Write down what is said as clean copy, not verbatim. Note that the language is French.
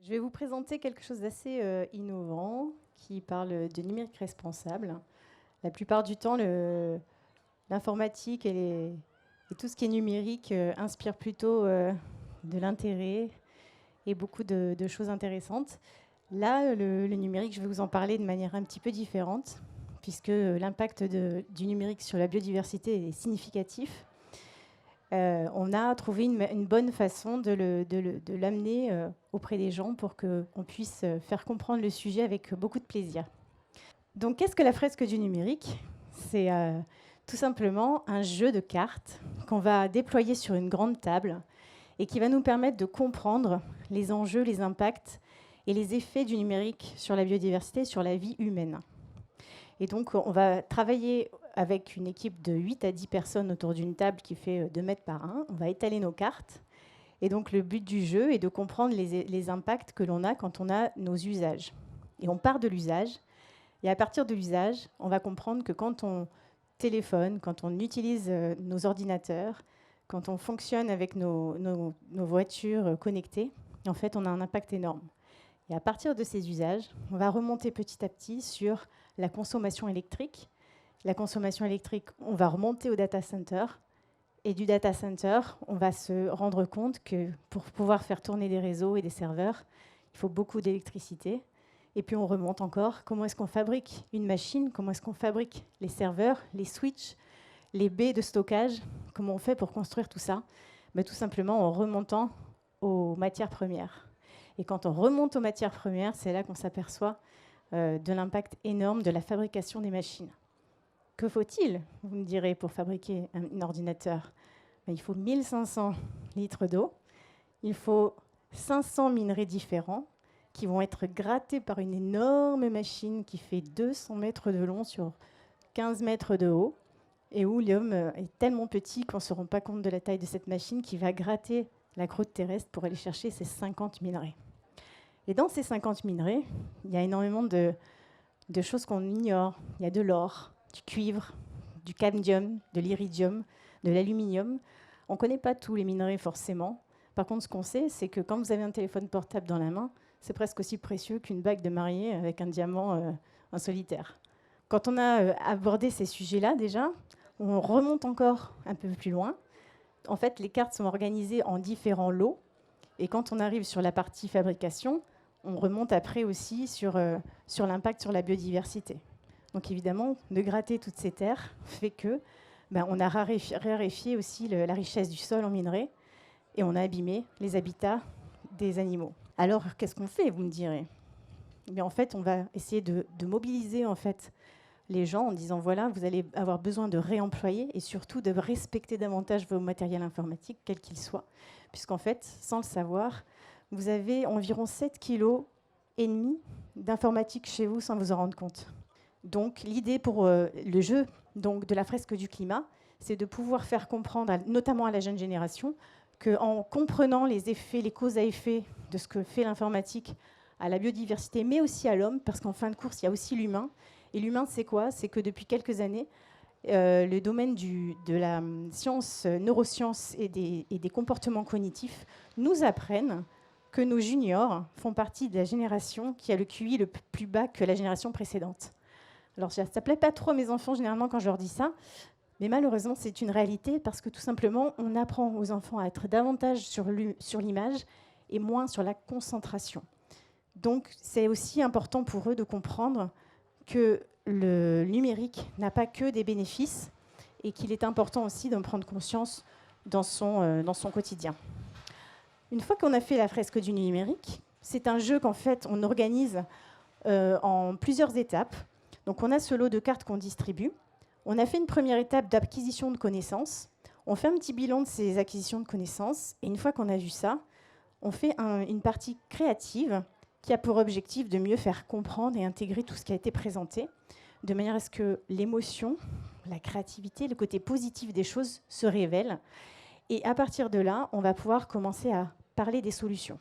Je vais vous présenter quelque chose d'assez innovant qui parle de numérique responsable. La plupart du temps, l'informatique et tout ce qui est numérique inspire plutôt de l'intérêt et beaucoup de choses intéressantes. Là, le numérique, je vais vous en parler de manière un petit peu différente, puisque l'impact du numérique sur la biodiversité est significatif. On a trouvé une bonne façon de l'amener auprès des gens pour qu'on puisse faire comprendre le sujet avec beaucoup de plaisir. Donc, qu'est-ce que la fresque du numérique? C'est tout simplement un jeu de cartes qu'on va déployer sur une grande table et qui va nous permettre de comprendre les enjeux, les impacts et les effets du numérique sur la biodiversité, sur la vie humaine. Et donc, on va travailler avec une équipe de 8 à 10 personnes autour d'une table qui fait 2 mètres par 1. On va étaler nos cartes. Et donc, le but du jeu est de comprendre les impacts que l'on a quand on a nos usages. Et on part de l'usage. Et à partir de l'usage, on va comprendre que quand on téléphone, quand on utilise nos ordinateurs, quand on fonctionne avec nos voitures connectées, en fait, on a un impact énorme. Et à partir de ces usages, on va remonter petit à petit sur la consommation électrique. La consommation électrique, on va remonter au data center. Et du data center, on va se rendre compte que pour pouvoir faire tourner des réseaux et des serveurs, il faut beaucoup d'électricité. Et puis on remonte encore, comment est-ce qu'on fabrique une machine, comment est-ce qu'on fabrique les serveurs, les switches, les baies de stockage, comment on fait pour construire tout ça? Tout simplement en remontant aux matières premières. Et quand on remonte aux matières premières, c'est là qu'on s'aperçoit de l'impact énorme de la fabrication des machines. Que faut-il, vous me direz, pour fabriquer un ordinateur? Il faut 1500 litres d'eau, il faut 500 minerais différents qui vont être grattés par une énorme machine qui fait 200 mètres de long sur 15 mètres de haut, et où l'homme est tellement petit qu'on ne se rend pas compte de la taille de cette machine qui va gratter la croûte terrestre pour aller chercher ces 50 minerais. Et dans ces 50 minerais, il y a énormément de choses qu'on ignore. Il y a de l'or, du cuivre, du cadmium, de l'iridium, de l'aluminium. On ne connaît pas tous les minerais forcément. Par contre, ce qu'on sait, c'est que quand vous avez un téléphone portable dans la main, c'est presque aussi précieux qu'une bague de mariée avec un diamant en solitaire. Quand on a abordé ces sujets-là déjà, on remonte encore un peu plus loin. En fait, les cartes sont organisées en différents lots. Et quand on arrive sur la partie fabrication, on remonte après aussi sur l'impact sur la biodiversité. Donc évidemment, de gratter toutes ces terres fait que on a raréfié aussi la richesse du sol en minerais et on a abîmé les habitats des animaux. Alors qu'est-ce qu'on fait, vous me direz? En fait, on va essayer de mobiliser en fait, les gens en disant voilà, vous allez avoir besoin de réemployer et surtout de respecter davantage vos matériels informatiques, quels qu'ils soient. Puisqu'en fait, sans le savoir, vous avez environ 7,5 kg d'informatique chez vous sans vous en rendre compte. Donc l'idée pour le jeu donc, de la fresque du climat, c'est de pouvoir faire comprendre, notamment à la jeune génération, qu'en comprenant les effets, les causes à effet de ce que fait l'informatique à la biodiversité, mais aussi à l'homme, parce qu'en fin de course, il y a aussi l'humain. Et l'humain, c'est quoi? C'est que depuis quelques années, le domaine de la science, neurosciences et des comportements cognitifs nous apprennent que nos juniors font partie de la génération qui a le QI le plus bas que la génération précédente. Alors ça ne plaît pas trop à mes enfants généralement quand je leur dis ça, mais malheureusement c'est une réalité parce que tout simplement on apprend aux enfants à être davantage sur l'image et moins sur la concentration. Donc c'est aussi important pour eux de comprendre que le numérique n'a pas que des bénéfices et qu'il est important aussi d'en prendre conscience dans son quotidien. Une fois qu'on a fait la fresque du numérique, c'est un jeu qu'en fait on organise en plusieurs étapes. Donc on a ce lot de cartes qu'on distribue. On a fait une première étape d'acquisition de connaissances. On fait un petit bilan de ces acquisitions de connaissances. Et une fois qu'on a vu ça, on fait une partie créative qui a pour objectif de mieux faire comprendre et intégrer tout ce qui a été présenté, de manière à ce que l'émotion, la créativité, le côté positif des choses se révèlent. Et à partir de là, on va pouvoir commencer à parler des solutions.